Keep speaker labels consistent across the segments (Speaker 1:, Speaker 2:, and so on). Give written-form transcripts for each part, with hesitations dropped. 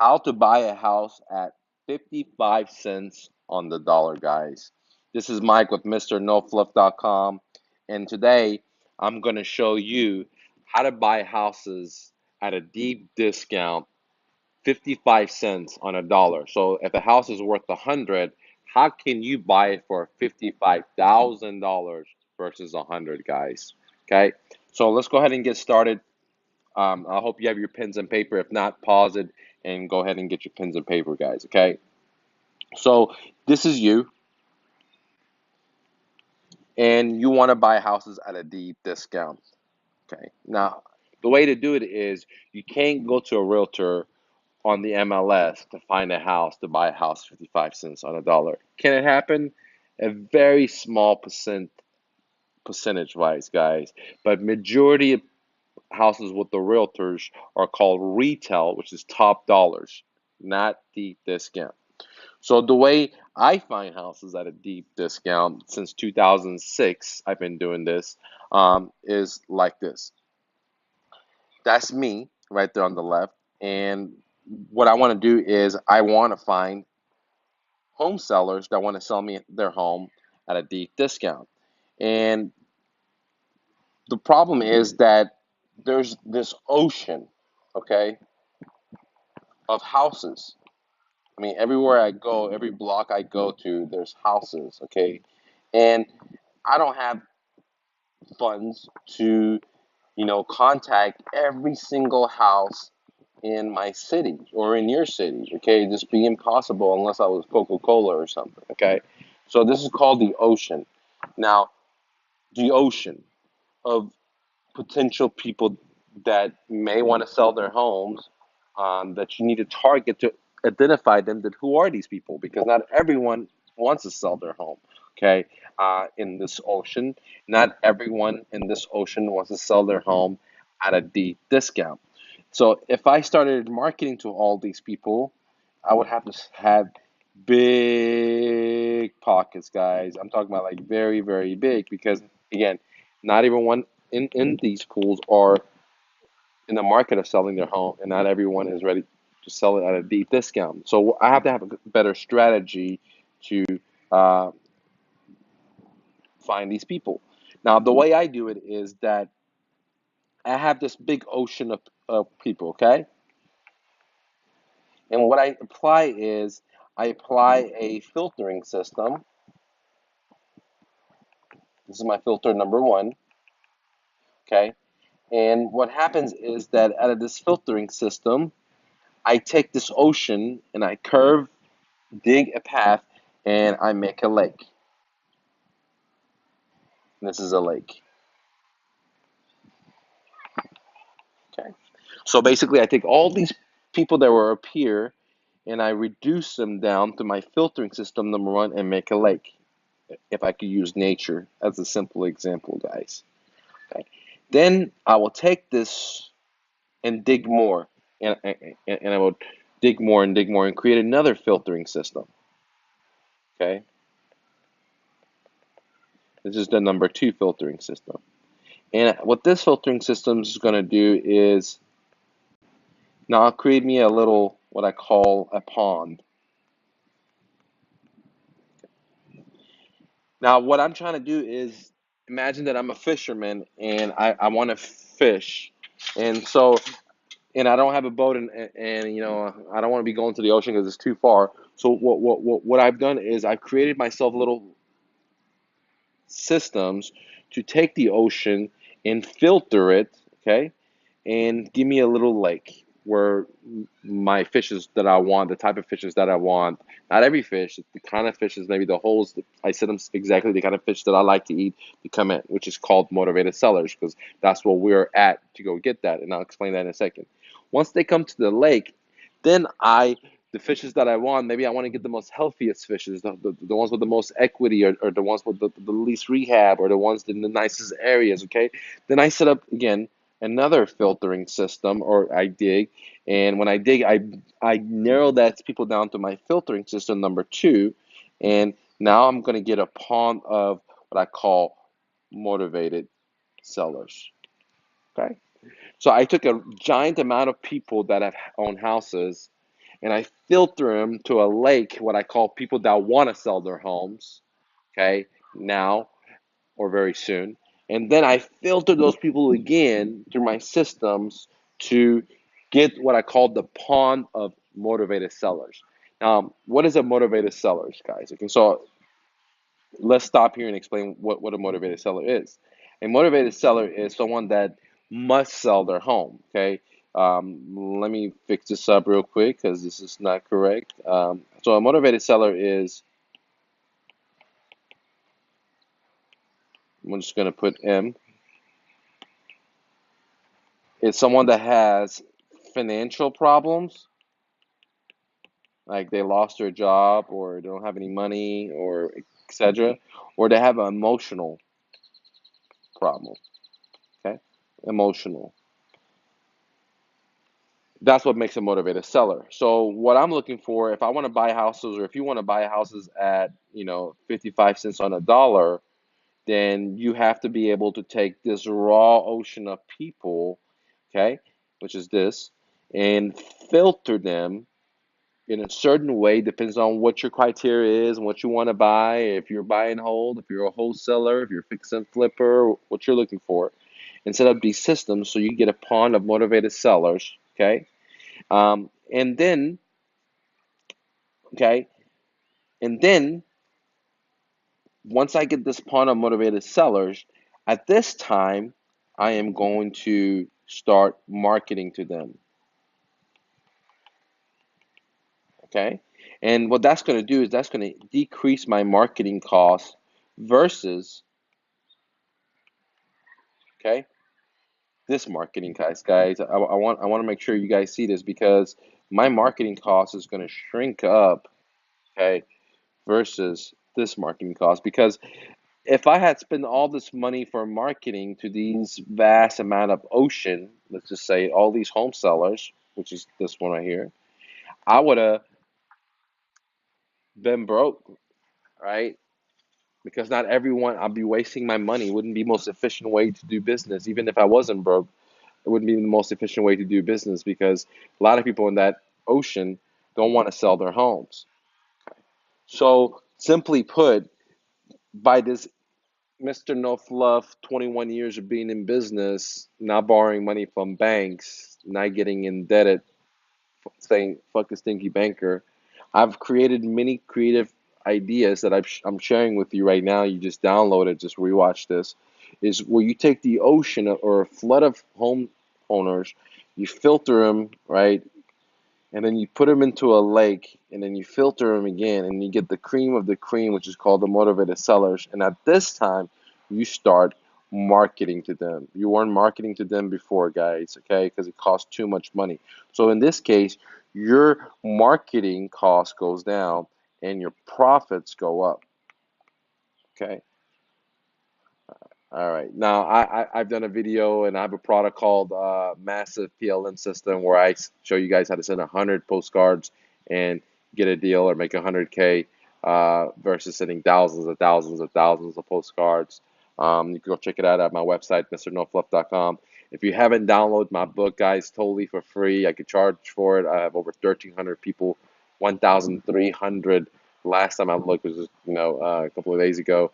Speaker 1: How to buy a house at 55 cents on the dollar, guys. This is Mike with MrNoFluff.com, and today I'm going to show you how to buy houses at a deep discount, 55 cents on a dollar. So if a house is worth 100, how can you buy it for $55,000 versus 100, guys? Okay, so let's go ahead and get started. I hope you have your pens and paper. If not, pause it and go ahead and get your pens and paper, guys. Okay. So this is you, and you want to buy houses at a deep discount. Okay. Now, the way to do it is you can't go to a realtor on the MLS to find a house to buy a house 55 cents on a dollar. Can it happen? A very small percentage wise, guys. But majority of houses with the realtors are called retail, which is top dollars, not deep discount. So the way I find houses at a deep discount since 2006, I've been doing this, is like this. That's me right there on the left. And what I want to do is I want to find home sellers that want to sell me their home at a deep discount. And the problem is that there's this ocean, okay, of houses. I mean, everywhere I go, every block I go to, there's houses, okay? And I don't have funds to, contact every single house in my city or in your city, okay? It'd just be impossible unless I was Coca-Cola or something, okay? So this is called the ocean. Now, the ocean of potential people that may want to sell their homes, that you need to target to identify them, that who are these people, because not everyone wants to sell their home, okay, in this ocean. Not everyone in this ocean wants to sell their home at a deep discount. So if I started marketing to all these people, I would have to have big pockets, guys. I'm talking about like very, very big, because again, not everyone in these pools are in the market of selling their home, and not everyone is ready to sell it at a deep discount. So I have to have a better strategy to uh, find these people. Now, the way I do it is that I have this big ocean of people, okay? And what I apply is I apply a filtering system. This is my filter number one, okay? And what happens is that out of this filtering system, I take this ocean and I curve, dig a path, and I make a lake. And this is a lake, okay? So basically, I take all these people that were up here and I reduce them down to my filtering system number one and make a lake. If I could use nature as a simple example, guys. Okay. Then I will take this and dig more, and I will dig more and dig more and create another filtering system. Okay, this is the number two filtering system. And what this filtering system is going to do is now I'll create me a little what I call a pond. Now what I'm trying to do is imagine that I'm a fisherman and I want to fish, and so and I don't have a boat, and I don't want to be going to the ocean because it's too far. So what I've done is I've created myself little systems to take the ocean and filter it, okay, and give me a little lake where my fishes that I want, the type of fishes that I want, not every fish, the kind of fishes, maybe the holes, I set them exactly the kind of fish that I like to eat to come in, which is called motivated sellers, because that's where we're at to go get that, and I'll explain that in a second. Once they come to the lake, then the fishes that I want, maybe I want to get the most healthiest fishes, the ones with the most equity, or the ones with the least rehab, or the ones in the nicest areas, okay? Then I set up, again, another filtering system, or I dig, and when I dig, I narrow that people down to my filtering system number two, and now I'm going to get a pond of what I call motivated sellers, okay? So I took a giant amount of people that have owned houses, and I filter them to a lake, what I call people that want to sell their homes, okay, now or very soon. And then I filter those people again through my systems to get what I call the pond of motivated sellers. What is a motivated seller, guys? Okay, so let's stop here and explain what a motivated seller is. A motivated seller is someone that must sell their home. Okay, let me fix this up real quick because this is not correct. So a motivated seller is, I'm just going to put M. It's someone that has financial problems, like they lost their job or they don't have any money or etc. Or they have an emotional problem. Okay, emotional. That's what makes a motivated seller. So what I'm looking for, if I want to buy houses, or if you want to buy houses at 55 cents on a dollar, then you have to be able to take this raw ocean of people, okay, which is this, and filter them in a certain way. Depends on what your criteria is and what you want to buy. If you're buy and hold, if you're a wholesaler, if you're fix and flipper, what you're looking for, and set up these systems so you get a pond of motivated sellers, okay. And then, okay, and then once I get this pond of motivated sellers, at this time, I am going to start marketing to them, okay? And what that's going to do is that's going to decrease my marketing costs versus, okay, this marketing guys. I want to make sure you guys see this because my marketing cost is going to shrink up, okay, versus this marketing cost because if I had spent all this money for marketing to these vast amount of ocean, let's just say all these home sellers, which is this one right here, I would have been broke, right? Because not everyone, I'd be wasting my money. It wouldn't be the most efficient way to do business. Even if I wasn't broke, it wouldn't be the most efficient way to do business because a lot of people in that ocean don't want to sell their homes. So simply put, by this Mr. No Fluff, 21 years of being in business, not borrowing money from banks, not getting indebted, saying fuck a stinky banker. I've created many creative ideas that I'm sharing with you right now. You just download it, just rewatch this. Is where you take the ocean or a flood of home owners, you filter them, right? And then you put them into a lake and then you filter them again and you get the cream of the cream, which is called the motivated sellers. And at this time you start marketing to them. You weren't marketing to them before, guys, okay, because it costs too much money. So in this case, your marketing cost goes down and your profits go up, okay. All right. Now, I've done a video and I have a product called Massive PLM System where I show you guys how to send 100 postcards and get a deal or make 100K versus sending thousands and thousands and thousands of postcards. You can go check it out at my website, mrnofluff.com. If you haven't downloaded my book, guys, totally for free. I could charge for it. I have over 1,300 people, 1,300 last time I looked was a couple of days ago.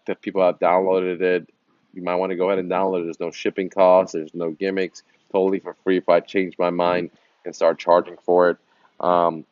Speaker 1: If people have downloaded it, you might want to go ahead and download it. There's no shipping costs, there's no gimmicks, totally for free. If I change my mind and start charging for it, um,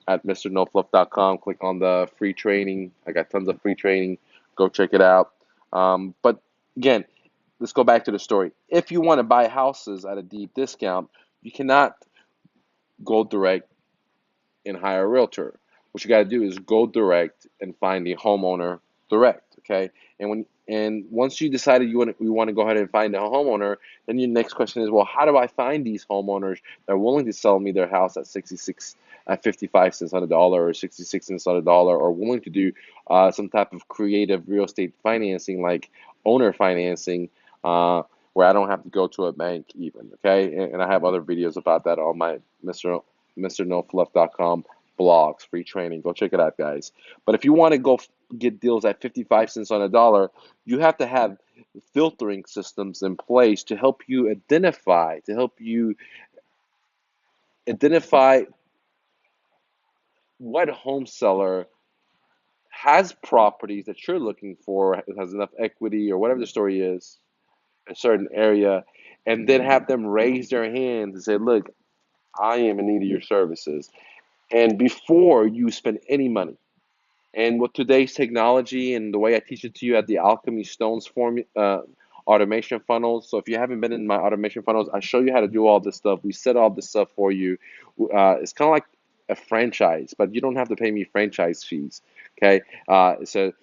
Speaker 1: at mrnofluff.com, click on the free training. I got tons of free training. Go check it out. But again, let's go back to the story. If you want to buy houses at a deep discount, you cannot go direct and hire a realtor. What you got to do is go direct and find the homeowner direct. Okay, and once you decided you want to go ahead and find a homeowner, then your next question is, well, how do I find these homeowners that are willing to sell me their house at 55 cents on a dollar or 66 cents on a dollar, or willing to do some type of creative real estate financing like owner financing, where I don't have to go to a bank even. Okay, and I have other videos about that on my mrnofluff.com blogs, free training. Go check it out, guys. But if you want to go get deals at 55 cents on a dollar, you have to have filtering systems in place to help you identify, to help you identify what home seller has properties that you're looking for, has enough equity or whatever the story is, in a certain area, and then have them raise their hands and say, look, I am in need of your services. And before you spend any money, and with today's technology and the way I teach it to you at the Alchemy Stones automation funnels. So if you haven't been in my automation funnels, I show you how to do all this stuff. We set all this stuff for you. It's kind of like a franchise, but you don't have to pay me franchise fees. Okay. It's a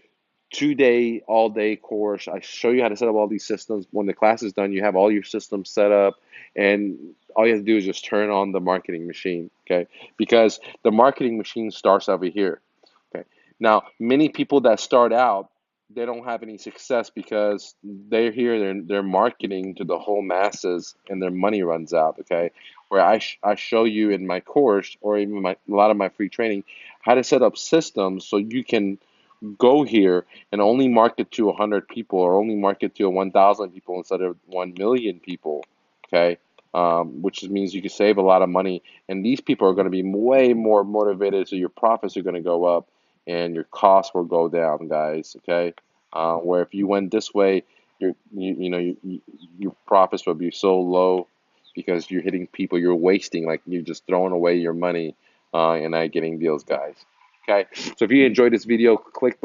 Speaker 1: 2 day, all day course. I show you how to set up all these systems. When the class is done, you have all your systems set up, and all you have to do is just turn on the marketing machine. Okay. Because the marketing machine starts over here. Okay. Now, many people that start out, they don't have any success because they're here, they're marketing to the whole masses, and their money runs out. Okay, where I show you in my course or even a lot of my free training how to set up systems so you can go here and only market to 100 people or only market to 1,000 people instead of 1 million people. Okay, which means you can save a lot of money, and these people are going to be way more motivated, so your profits are going to go up and your costs will go down, guys. Okay, where if you went this way, your profits will be so low because you're hitting people, you're wasting, like you're just throwing away your money and not getting deals, guys. Okay, so if you enjoyed this video, click